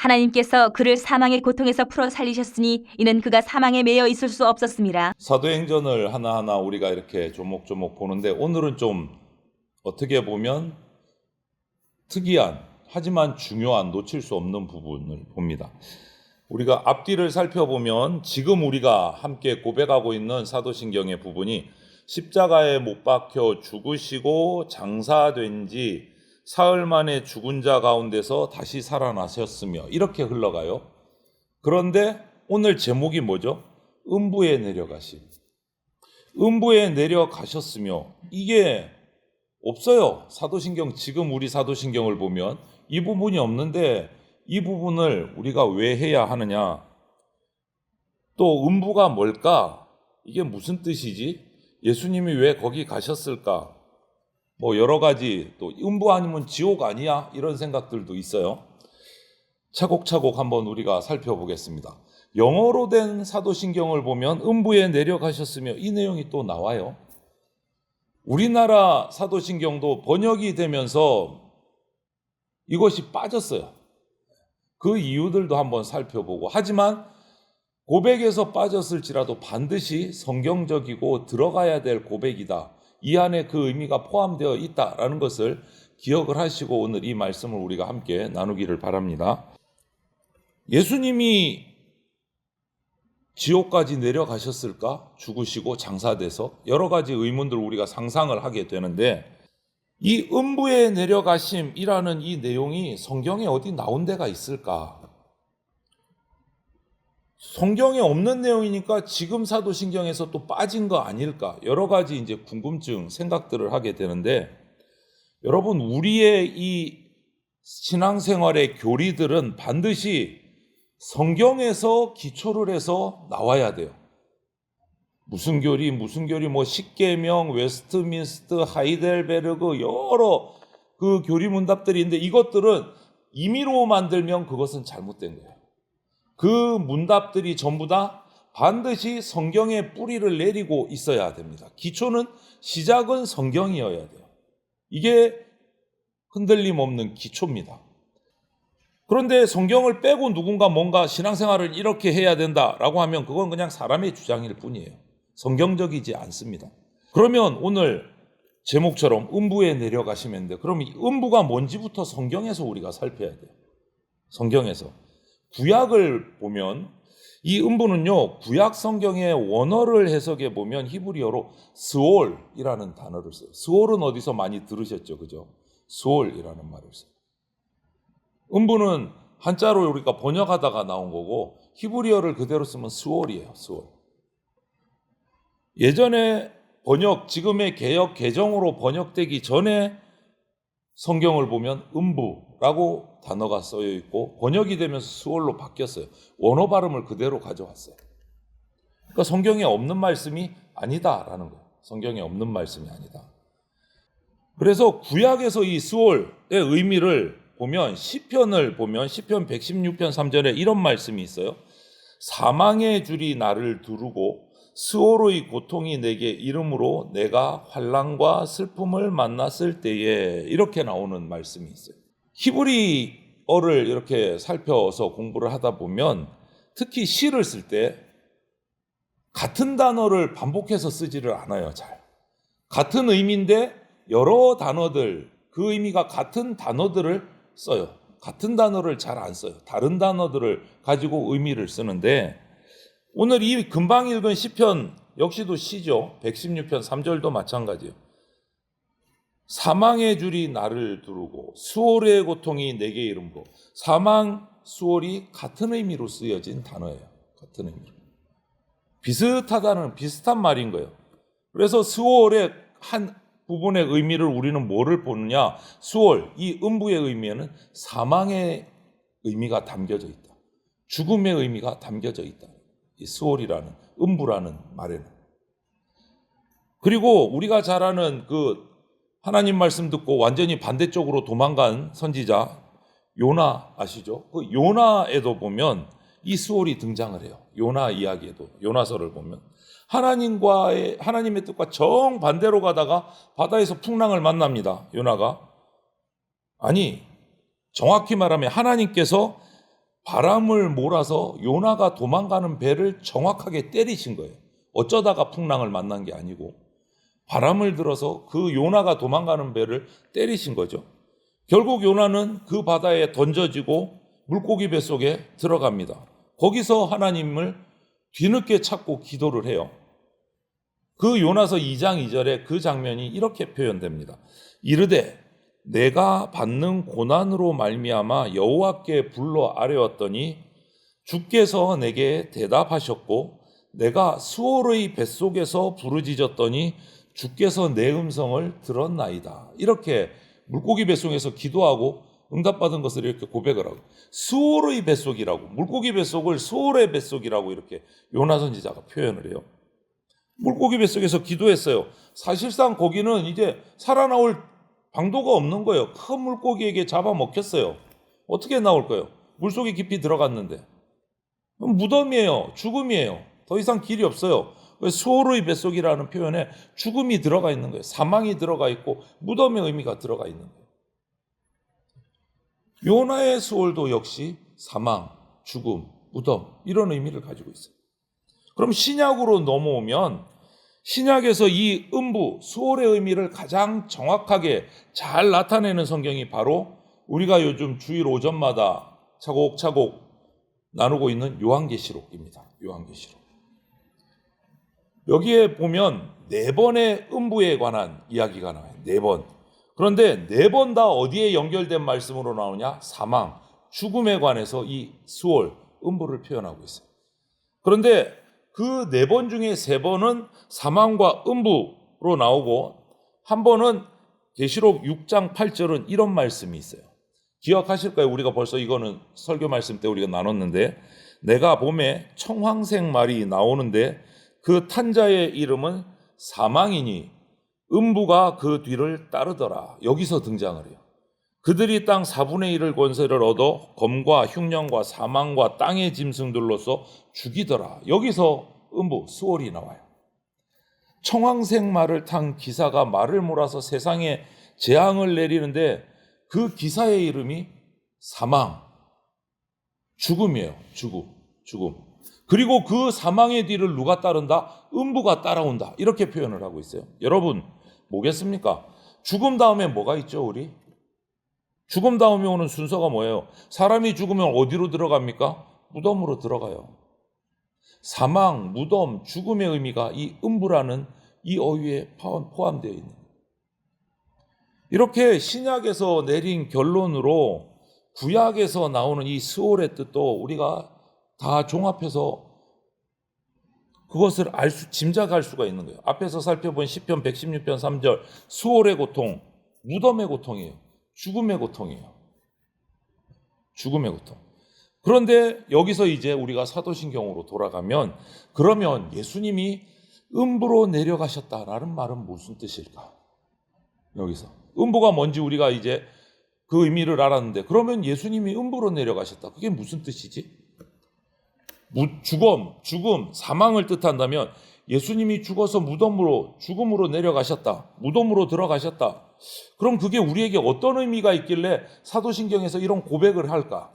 하나님께서 그를 사망의 고통에서 풀어 살리셨으니 이는 그가 사망에 매여 있을 수 없었음이라. 사도행전을 하나하나 우리가 이렇게 조목조목 보는데 오늘은 좀 어떻게 보면 특이한 하지만 중요한 놓칠 수 없는 부분을 봅니다. 우리가 앞뒤를 살펴보면 지금 우리가 함께 고백하고 있는 사도신경의 부분이 십자가에 못 박혀 죽으시고 장사된 지 사흘 만에 죽은 자 가운데서 다시 살아나셨으며 이렇게 흘러가요. 그런데 오늘 제목이 뭐죠? 음부에 내려가심. 음부에 내려가셨으며 이게 없어요. 사도신경, 지금 우리 사도신경을 보면 이 부분이 없는데 이 부분을 우리가 왜 해야 하느냐? 또 음부가 뭘까? 이게 무슨 뜻이지? 예수님이 왜 거기 가셨을까? 뭐 여러 가지, 또 음부 아니면 지옥 아니야? 이런 생각들도 있어요. 차곡차곡 한번 우리가 살펴보겠습니다. 영어로 된 사도신경을 보면 음부에 내려가셨으며 이 내용이 또 나와요. 우리나라 사도신경도 번역이 되면서 이것이 빠졌어요. 그 이유들도 한번 살펴보고, 하지만 고백에서 빠졌을지라도 반드시 성경적이고 들어가야 될 고백이다. 이 안에 그 의미가 포함되어 있다라는 것을 기억을 하시고 오늘 이 말씀을 우리가 함께 나누기를 바랍니다. 예수님이 지옥까지 내려가셨을까? 죽으시고 장사돼서 여러 가지 의문들 우리가 상상을 하게 되는데 이 음부에 내려가심이라는 이 내용이 성경에 어디 나온 데가 있을까? 성경에 없는 내용이니까 지금 사도신경에서 또 빠진 거 아닐까? 여러 가지 이제 궁금증, 생각들을 하게 되는데 여러분, 우리의 이 신앙생활의 교리들은 반드시 성경에서 기초를 해서 나와야 돼요. 무슨 교리, 뭐 십계명, 웨스트민스터, 하이델베르그 여러 그 교리 문답들이 있는데 이것들은 임의로 만들면 그것은 잘못된 거예요. 그 문답들이 전부 다 반드시 성경의 뿌리를 내리고 있어야 됩니다. 기초는 시작은 성경이어야 돼요. 이게 흔들림 없는 기초입니다. 그런데 성경을 빼고 누군가 뭔가 신앙생활을 이렇게 해야 된다라고 하면 그건 그냥 사람의 주장일 뿐이에요. 성경적이지 않습니다. 그러면 오늘 제목처럼 음부에 내려가시면 돼. 그럼 이 음부가 뭔지부터 성경에서 우리가 살펴야 돼요. 성경에서. 구약을 보면 이 음부는요, 구약 성경의 원어를 해석해 보면 히브리어로 스올이라는 단어를 써요. 스올은 어디서 많이 들으셨죠, 그죠? 스올이라는 말을 써요. 음부는 한자로 우리가 번역하다가 나온 거고 히브리어를 그대로 쓰면 스올이에요. 스올. 예전에 지금의 개역 개정으로 번역되기 전에 성경을 보면 음부라고 단어가 쓰여 있고 번역이 되면서 스올로 바뀌었어요. 원어 발음을 그대로 가져왔어요. 그러니까 성경에 없는 말씀이 아니다라는 거예요. 성경에 없는 말씀이 아니다. 그래서 구약에서 이 스올의 의미를 보면 시편을 보면 시편 116편 3절에 이런 말씀이 있어요. 사망의 줄이 나를 두르고 스오로의 고통이 내게 이름으로 내가 환난과 슬픔을 만났을 때에 이렇게 나오는 말씀이 있어요. 히브리어를 이렇게 살펴서 공부를 하다 보면 특히 시를 쓸 때 같은 단어를 반복해서 쓰지를 않아요. 잘. 같은 의미인데 여러 단어들, 그 의미가 같은 단어들을 써요. 같은 단어를 잘 안 써요. 다른 단어들을 가지고 의미를 쓰는데 오늘 이 금방 읽은 시편 역시도 시죠. 116편 3절도 마찬가지예요. 사망의 줄이 나를 두르고 수월의 고통이 내게 이름으로. 사망, 수월이 같은 의미로 쓰여진 단어예요. 같은 의미로. 비슷한 말인 거예요. 그래서 수월의 한 부분의 의미를 우리는 뭐를 보느냐? 수월, 이 음부의 의미에는 사망의 의미가 담겨져 있다. 죽음의 의미가 담겨져 있다. 이 수월이라는, 음부라는 말에는. 그리고 우리가 잘 아는 그 하나님 말씀 듣고 완전히 반대쪽으로 도망간 선지자 요나 아시죠? 그 요나에도 보면 이 수월이 등장을 해요. 요나 이야기에도, 요나서를 보면 하나님의 뜻과 정반대로 가다가 바다에서 풍랑을 만납니다. 요나가. 아니, 정확히 말하면 하나님께서 바람을 몰아서 요나가 도망가는 배를 정확하게 때리신 거예요. 어쩌다가 풍랑을 만난 게 아니고 바람을 들어서 그 요나가 도망가는 배를 때리신 거죠. 결국 요나는 그 바다에 던져지고 물고기 뱃속에 들어갑니다. 거기서 하나님을 뒤늦게 찾고 기도를 해요. 그 요나서 2장 2절에 그 장면이 이렇게 표현됩니다. 이르되 내가 받는 고난으로 말미암아 여호와께 불러 아뢰었더니 주께서 내게 대답하셨고 내가 수월의 뱃속에서 부르짖었더니 주께서 내 음성을 들었나이다. 이렇게 물고기 뱃속에서 기도하고 응답받은 것을 이렇게 고백을 하고 수월의 뱃속이라고 물고기 뱃속을 수월의 뱃속이라고 이렇게 요나 선지자가 표현을 해요. 물고기 뱃속에서 기도했어요. 사실상 거기는 이제 살아나올 방도가 없는 거예요. 큰 물고기에게 잡아먹혔어요. 어떻게 나올까요? 물속에 깊이 들어갔는데 무덤이에요. 죽음이에요. 더 이상 길이 없어요. 수월의 뱃속이라는 표현에 죽음이 들어가 있는 거예요. 사망이 들어가 있고 무덤의 의미가 들어가 있는 거예요. 요나의 수월도 역시 사망, 죽음, 무덤 이런 의미를 가지고 있어요. 그럼 신약으로 넘어오면 신약에서 이 음부, 수월의 의미를 가장 정확하게 잘 나타내는 성경이 바로 우리가 요즘 주일 오전마다 차곡차곡 나누고 있는 요한계시록입니다. 요한계시록. 여기에 보면 4번의 음부에 관한 이야기가 나와요. 4번. 그런데 4번 다 어디에 연결된 말씀으로 나오냐? 사망, 죽음에 관해서 이 수월, 음부를 표현하고 있어요. 그런데 그 4번 중에 3번은 사망과 음부로 나오고 한 번은 계시록 6장 8절은 이런 말씀이 있어요. 기억하실 거예요. 우리가 벌써 이거는 설교 말씀 때 우리가 나눴는데 내가 봄에 청황색 말이 나오는데 그 탄자의 이름은 사망이니 음부가 그 뒤를 따르더라. 여기서 등장을 해요. 그들이 땅 4분의 1을 권세를 얻어 검과 흉년과 사망과 땅의 짐승들로서 죽이더라. 여기서 음부, 수월이 나와요. 청황색 말을 탄 기사가 말을 몰아서 세상에 재앙을 내리는데 그 기사의 이름이 사망, 죽음이에요. 죽음. 그리고 그 사망의 뒤를 누가 따른다? 음부가 따라온다. 이렇게 표현을 하고 있어요. 여러분, 뭐겠습니까? 죽음 다음에 뭐가 있죠, 우리? 죽음 다음에 오는 순서가 뭐예요? 사람이 죽으면 어디로 들어갑니까? 무덤으로 들어가요. 사망, 무덤, 죽음의 의미가 이 음부라는 이 어휘에 포함되어 있는 거예요. 이렇게 신약에서 내린 결론으로 구약에서 나오는 이 수월의 뜻도 우리가 다 종합해서 그것을 짐작할 수가 있는 거예요. 앞에서 살펴본 시편 116편 3절 수월의 고통, 무덤의 고통이에요. 죽음의 고통이에요. 죽음의 고통. 그런데 여기서 이제 우리가 사도신경으로 돌아가면 그러면 예수님이 음부로 내려가셨다라는 말은 무슨 뜻일까? 여기서 음부가 뭔지 우리가 이제 그 의미를 알았는데 그러면 예수님이 음부로 내려가셨다. 그게 무슨 뜻이지? 죽음, 사망을 뜻한다면 예수님이 죽어서 죽음으로 내려가셨다. 무덤으로 들어가셨다. 그럼 그게 우리에게 어떤 의미가 있길래 사도신경에서 이런 고백을 할까?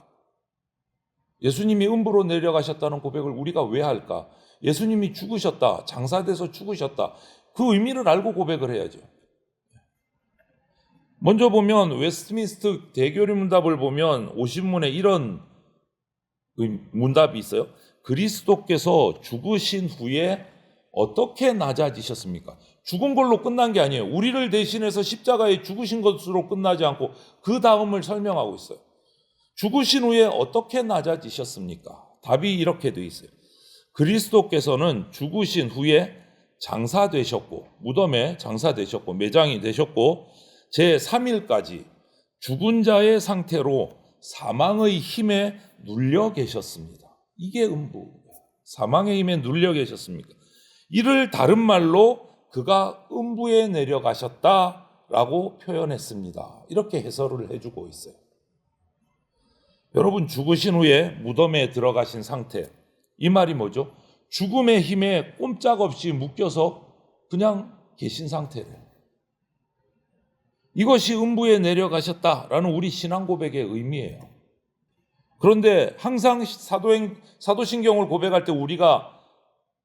예수님이 음부로 내려가셨다는 고백을 우리가 왜 할까? 예수님이 죽으셨다. 장사돼서 죽으셨다. 그 의미를 알고 고백을 해야죠. 먼저 보면 웨스트민스터 대교리 문답을 보면 50문에 이런 문답이 있어요. 그리스도께서 죽으신 후에 어떻게 낮아지셨습니까? 죽은 걸로 끝난 게 아니에요. 우리를 대신해서 십자가에 죽으신 것으로 끝나지 않고 그 다음을 설명하고 있어요. 죽으신 후에 어떻게 낮아지셨습니까? 답이 이렇게 돼 있어요. 그리스도께서는 죽으신 후에 장사되셨고 무덤에 장사되셨고 매장이 되셨고 제3일까지 죽은 자의 상태로 사망의 힘에 눌려 계셨습니다. 이게 음부. 사망의 힘에 눌려 계셨습니까? 이를 다른 말로 그가 음부에 내려가셨다라고 표현했습니다. 이렇게 해설을 해주고 있어요. 여러분 죽으신 후에 무덤에 들어가신 상태. 이 말이 뭐죠? 죽음의 힘에 꼼짝없이 묶여서 그냥 계신 상태래요. 이것이 음부에 내려가셨다라는 우리 신앙 고백의 의미예요. 그런데 항상 사도신경을 고백할 때 우리가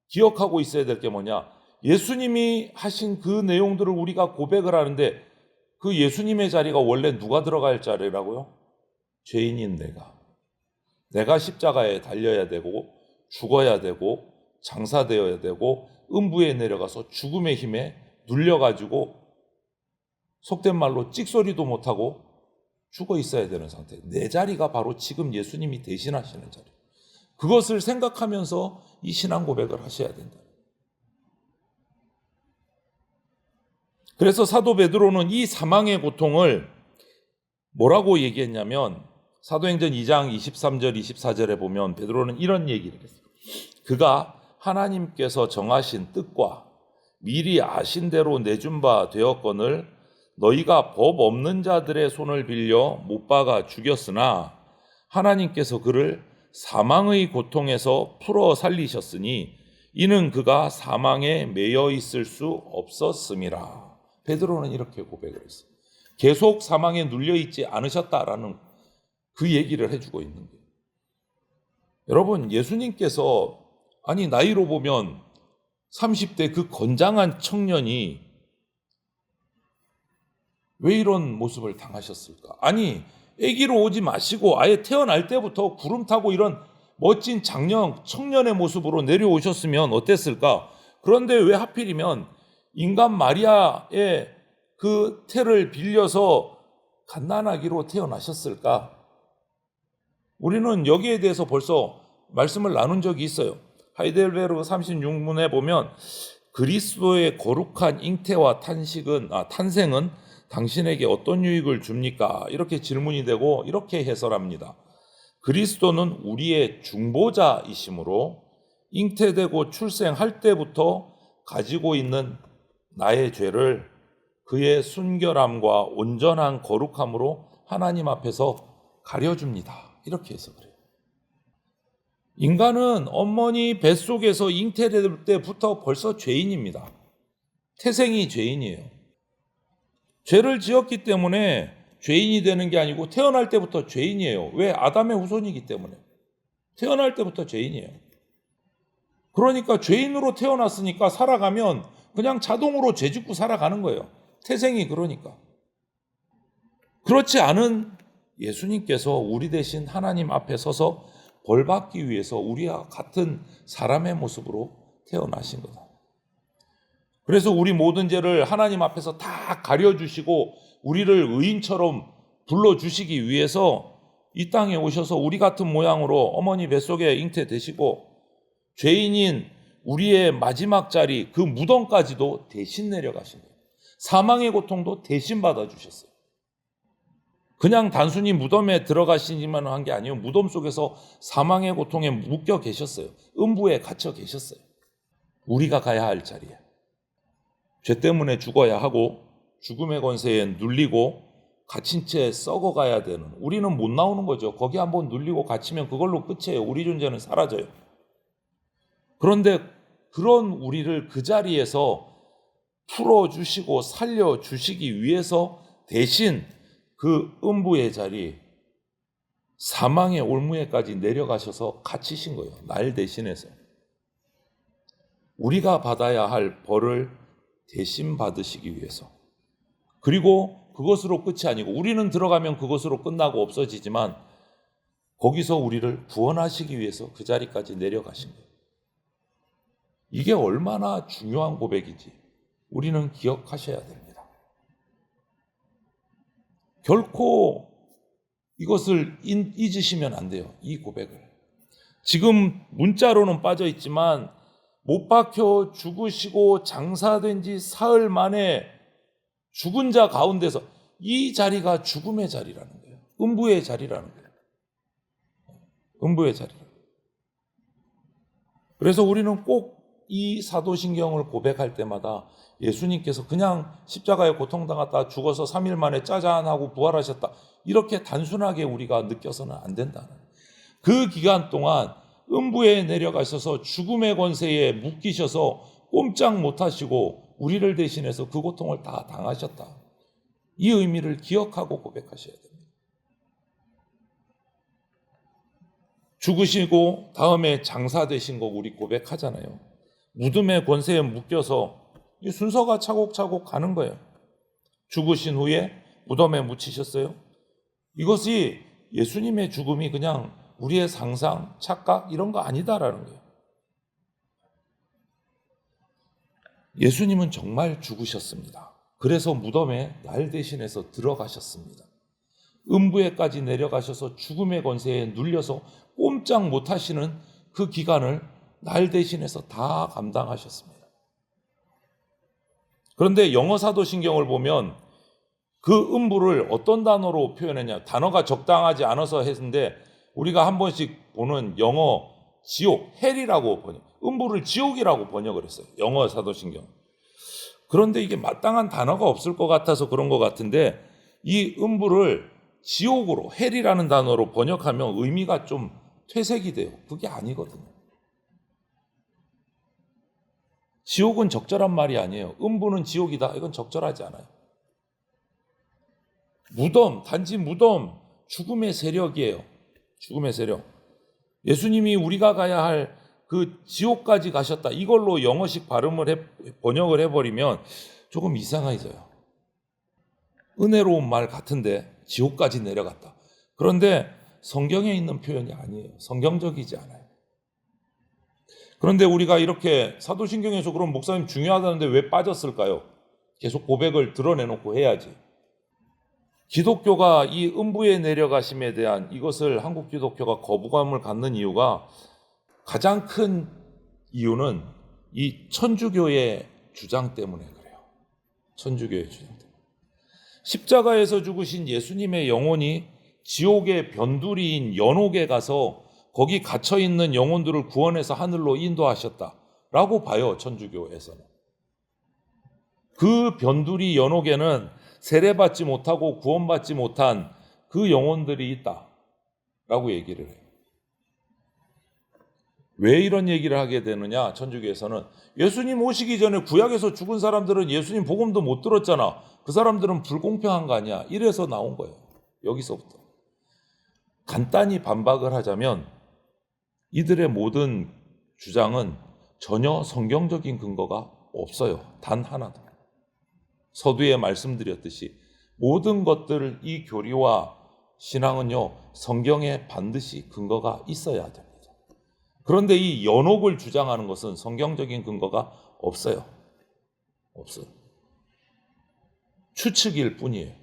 기억하고 있어야 될 게 뭐냐? 예수님이 하신 그 내용들을 우리가 고백을 하는데 그 예수님의 자리가 원래 누가 들어갈 자리라고요? 죄인인 내가 십자가에 달려야 되고 죽어야 되고 장사되어야 되고 음부에 내려가서 죽음의 힘에 눌려가지고 속된 말로 찍소리도 못하고 죽어 있어야 되는 상태. 내 자리가 바로 지금 예수님이 대신하시는 자리. 그것을 생각하면서 이 신앙 고백을 하셔야 된다. 그래서 사도 베드로는 이 사망의 고통을 뭐라고 얘기했냐면 사도행전 2장 23절 24절에 보면 베드로는 이런 얘기를 했어요. 그가 하나님께서 정하신 뜻과 미리 아신 대로 내준 바 되었거늘 너희가 법 없는 자들의 손을 빌려 못 박아 죽였으나 하나님께서 그를 사망의 고통에서 풀어 살리셨으니 이는 그가 사망에 매여 있을 수 없었음이라. 베드로는 이렇게 고백을 했어요. 계속 사망에 눌려 있지 않으셨다라는 그 얘기를 해주고 있는 거예요. 여러분, 예수님께서 나이로 보면 30대 그 건장한 청년이 왜 이런 모습을 당하셨을까? 아기로 오지 마시고 아예 태어날 때부터 구름 타고 이런 멋진 청년의 모습으로 내려오셨으면 어땠을까? 그런데 왜 하필이면 인간 마리아의 그 태를 빌려서 갓난아기로 태어나셨을까? 우리는 여기에 대해서 벌써 말씀을 나눈 적이 있어요. 하이델베르그 36문에 보면 그리스도의 거룩한 잉태와 탄생은 당신에게 어떤 유익을 줍니까? 이렇게 질문이 되고 이렇게 해설합니다. 그리스도는 우리의 중보자이시므로 잉태되고 출생할 때부터 가지고 있는 나의 죄를 그의 순결함과 온전한 거룩함으로 하나님 앞에서 가려줍니다. 이렇게 해서 그래요. 인간은 어머니 뱃속에서 잉태될 때부터 벌써 죄인입니다. 태생이 죄인이에요. 죄를 지었기 때문에 죄인이 되는 게 아니고 태어날 때부터 죄인이에요. 왜? 아담의 후손이기 때문에. 태어날 때부터 죄인이에요. 그러니까 죄인으로 태어났으니까 살아가면 그냥 자동으로 죄 짓고 살아가는 거예요. 태생이 그러니까. 그렇지 않은 예수님께서 우리 대신 하나님 앞에 서서 벌 받기 위해서 우리와 같은 사람의 모습으로 태어나신 거다. 그래서 우리 모든 죄를 하나님 앞에서 다 가려주시고 우리를 의인처럼 불러주시기 위해서 이 땅에 오셔서 우리 같은 모양으로 어머니 뱃속에 잉태되시고 죄인인 우리의 마지막 자리 그 무덤까지도 대신 내려가신 거예요. 사망의 고통도 대신 받아주셨어요. 그냥 단순히 무덤에 들어가시기만 한 게 아니에요. 무덤 속에서 사망의 고통에 묶여 계셨어요. 음부에 갇혀 계셨어요. 우리가 가야 할 자리에. 죄 때문에 죽어야 하고 죽음의 권세에 눌리고 갇힌 채 썩어가야 되는 우리는 못 나오는 거죠. 거기 한번 눌리고 갇히면 그걸로 끝이에요. 우리 존재는 사라져요. 그런데 그런 우리를 그 자리에서 풀어주시고 살려주시기 위해서 대신 그 음부의 자리 사망의 올무에까지 내려가셔서 갇히신 거예요. 날 대신해서. 우리가 받아야 할 벌을 대신 받으시기 위해서. 그리고 그것으로 끝이 아니고 우리는 들어가면 그것으로 끝나고 없어지지만 거기서 우리를 구원하시기 위해서 그 자리까지 내려가신 거예요. 이게 얼마나 중요한 고백인지 우리는 기억하셔야 됩니다. 결코 이것을 잊으시면 안 돼요. 이 고백을. 지금 문자로는 빠져 있지만 못 박혀 죽으시고 장사된 지 사흘 만에 죽은 자 가운데서 이 자리가 죽음의 자리라는 거예요. 음부의 자리라는 거예요. 음부의 자리라는 거예요. 그래서 우리는 꼭 이 사도신경을 고백할 때마다 예수님께서 그냥 십자가에 고통당했다 죽어서 3일 만에 짜잔하고 부활하셨다 이렇게 단순하게 우리가 느껴서는 안 된다는 그 기간 동안 음부에 내려가셔서 죽음의 권세에 묶이셔서 꼼짝 못하시고 우리를 대신해서 그 고통을 다 당하셨다. 이 의미를 기억하고 고백하셔야 됩니다. 죽으시고 다음에 장사되신 거 우리 고백하잖아요. 무덤의 권세에 묶여서 이 순서가 차곡차곡 가는 거예요. 죽으신 후에 무덤에 묻히셨어요. 이것이 예수님의 죽음이 그냥 우리의 상상, 착각 이런 거 아니다라는 거예요. 예수님은 정말 죽으셨습니다. 그래서 무덤에 날 대신해서 들어가셨습니다. 음부에까지 내려가셔서 죽음의 권세에 눌려서 꼼짝 못하시는 그 기간을 날 대신해서 다 감당하셨습니다. 그런데 영어 사도신경을 보면 그 음부를 어떤 단어로 표현했냐, 단어가 적당하지 않아서 했는데 우리가 한 번씩 보는 영어 지옥, 헬이라고 음부를 지옥이라고 번역을 했어요. 영어 사도신경. 그런데 이게 마땅한 단어가 없을 것 같아서 그런 것 같은데 이 음부를 지옥으로, 헬이라는 단어로 번역하면 의미가 좀 퇴색이 돼요. 그게 아니거든요. 지옥은 적절한 말이 아니에요. 음부는 지옥이다. 이건 적절하지 않아요. 무덤, 단지 무덤, 죽음의 세력이에요. 죽음의 세력. 예수님이 우리가 가야 할 그 지옥까지 가셨다. 이걸로 영어식 번역을 해버리면 조금 이상해져요. 은혜로운 말 같은데 지옥까지 내려갔다. 그런데 성경에 있는 표현이 아니에요. 성경적이지 않아요. 그런데 우리가 이렇게 사도신경에서 그럼 목사님 중요하다는데 왜 빠졌을까요? 계속 고백을 드러내놓고 해야지. 기독교가 이 음부에 내려가심에 대한 이것을 한국 기독교가 거부감을 갖는 이유가 가장 큰 이유는 이 천주교의 주장 때문에 그래요. 천주교의 주장 때문에. 십자가에서 죽으신 예수님의 영혼이 지옥의 변두리인 연옥에 가서 거기 갇혀있는 영혼들을 구원해서 하늘로 인도하셨다라고 봐요. 천주교에서는. 그 변두리 연옥에는 세례받지 못하고 구원받지 못한 그 영혼들이 있다라고 얘기를 해요. 왜 이런 얘기를 하게 되느냐? 천주교에서는 예수님 오시기 전에 구약에서 죽은 사람들은 예수님 복음도 못 들었잖아. 그 사람들은 불공평한 거 아니야. 이래서 나온 거예요. 여기서부터. 간단히 반박을 하자면 이들의 모든 주장은 전혀 성경적인 근거가 없어요. 단 하나도. 서두에 말씀드렸듯이 모든 것들을 이 교리와 신앙은요, 성경에 반드시 근거가 있어야 됩니다. 그런데 이 연옥을 주장하는 것은 성경적인 근거가 없어요. 없어요. 추측일 뿐이에요.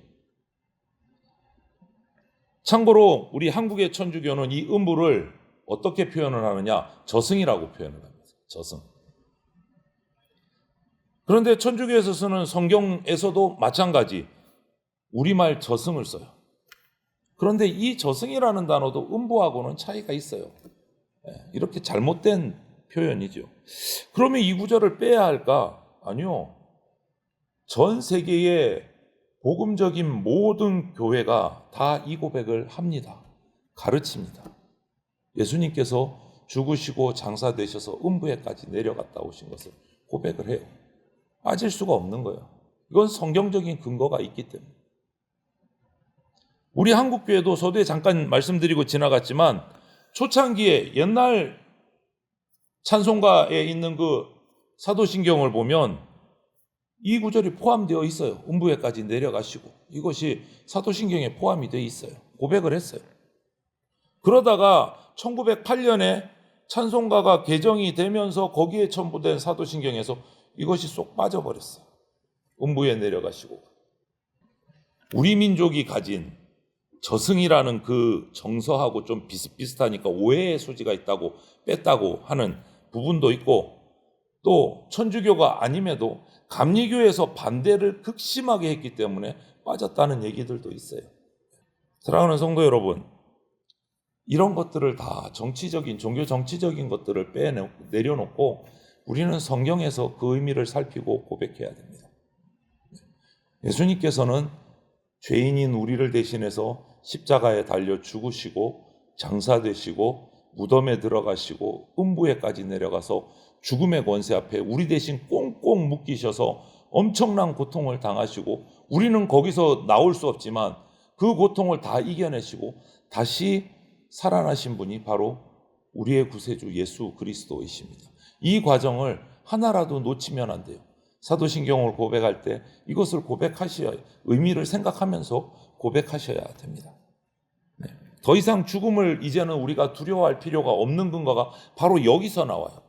참고로 우리 한국의 천주교는 이 음부를 어떻게 표현을 하느냐? 저승이라고 표현을 합니다. 저승. 그런데 천주교에서 쓰는 성경에서도 마찬가지 우리말 저승을 써요. 그런데 이 저승이라는 단어도 음부하고는 차이가 있어요. 이렇게 잘못된 표현이죠. 그러면 이 구절을 빼야 할까? 아니요. 전 세계의 복음적인 모든 교회가 다 이 고백을 합니다. 가르칩니다. 예수님께서 죽으시고 장사되셔서 음부에까지 내려갔다 오신 것을 고백을 해요. 빠질 수가 없는 거예요. 이건 성경적인 근거가 있기 때문에. 우리 한국교회도 서두에 잠깐 말씀드리고 지나갔지만 초창기에 옛날 찬송가에 있는 그 사도신경을 보면 이 구절이 포함되어 있어요. 음부에까지 내려가시고 이것이 사도신경에 포함이 되어 있어요. 고백을 했어요. 그러다가 1908년에 찬송가가 개정이 되면서 거기에 첨부된 사도신경에서 이것이 쏙 빠져버렸어요. 음부에 내려가시고. 우리 민족이 가진 저승이라는 그 정서하고 좀 비슷비슷하니까 오해의 소지가 있다고 뺐다고 하는 부분도 있고 또 천주교가 아님에도 감리교에서 반대를 극심하게 했기 때문에 빠졌다는 얘기들도 있어요. 사랑하는 성도 여러분, 이런 것들을 다 정치적인, 종교 정치적인 것들을 내려놓고 우리는 성경에서 그 의미를 살피고 고백해야 됩니다. 예수님께서는 죄인인 우리를 대신해서 십자가에 달려 죽으시고 장사되시고 무덤에 들어가시고 음부에까지 내려가서 죽음의 권세 앞에 우리 대신 꽁꽁 묶이셔서 엄청난 고통을 당하시고 우리는 거기서 나올 수 없지만 그 고통을 다 이겨내시고 다시 살아나신 분이 바로 우리의 구세주 예수 그리스도이십니다. 이 과정을 하나라도 놓치면 안 돼요. 사도신경을 고백할 때 이것을 고백하셔야, 의미를 생각하면서 고백하셔야 됩니다. 네. 더 이상 죽음을 이제는 우리가 두려워할 필요가 없는 근거가 바로 여기서 나와요.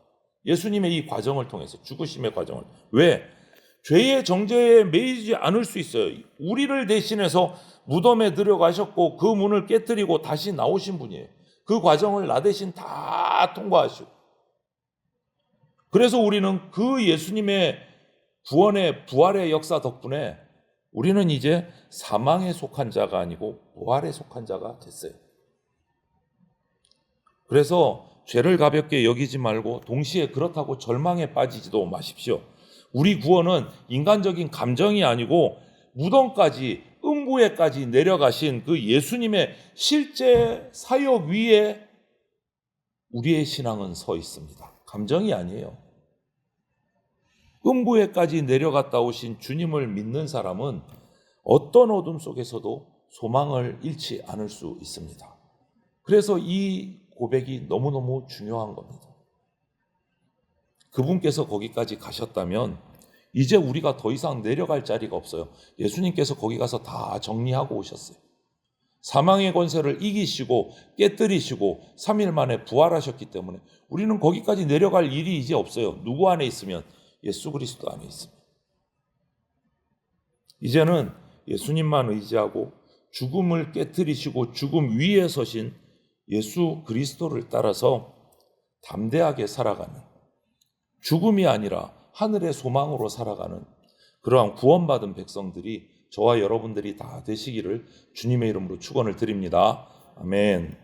예수님의 이 과정을 통해서, 죽으심의 과정을. 왜? 죄의 정죄에 매이지 않을 수 있어요. 우리를 대신해서 무덤에 들어가셨고 그 문을 깨뜨리고 다시 나오신 분이에요. 그 과정을 나 대신 다 통과하시고. 그래서 우리는 그 예수님의 구원의 부활의 역사 덕분에 우리는 이제 사망에 속한 자가 아니고 부활에 속한 자가 됐어요. 그래서 죄를 가볍게 여기지 말고 동시에 그렇다고 절망에 빠지지도 마십시오. 우리 구원은 인간적인 감정이 아니고 무덤까지, 음부에까지 내려가신 그 예수님의 실제 사역 위에 우리의 신앙은 서 있습니다. 감정이 아니에요. 음부에까지 내려갔다 오신 주님을 믿는 사람은 어떤 어둠 속에서도 소망을 잃지 않을 수 있습니다. 그래서 이 고백이 너무너무 중요한 겁니다. 그분께서 거기까지 가셨다면 이제 우리가 더 이상 내려갈 자리가 없어요. 예수님께서 거기 가서 다 정리하고 오셨어요. 사망의 권세를 이기시고 깨뜨리시고 3일 만에 부활하셨기 때문에 우리는 거기까지 내려갈 일이 이제 없어요. 누구 안에 있으면? 예수 그리스도 안에 있습니다. 이제는 예수님만 의지하고 죽음을 깨뜨리시고 죽음 위에 서신 예수 그리스도를 따라서 담대하게 살아가는, 죽음이 아니라 하늘의 소망으로 살아가는 그러한 구원받은 백성들이, 저와 여러분들이 다 되시기를 주님의 이름으로 축원을 드립니다. 아멘.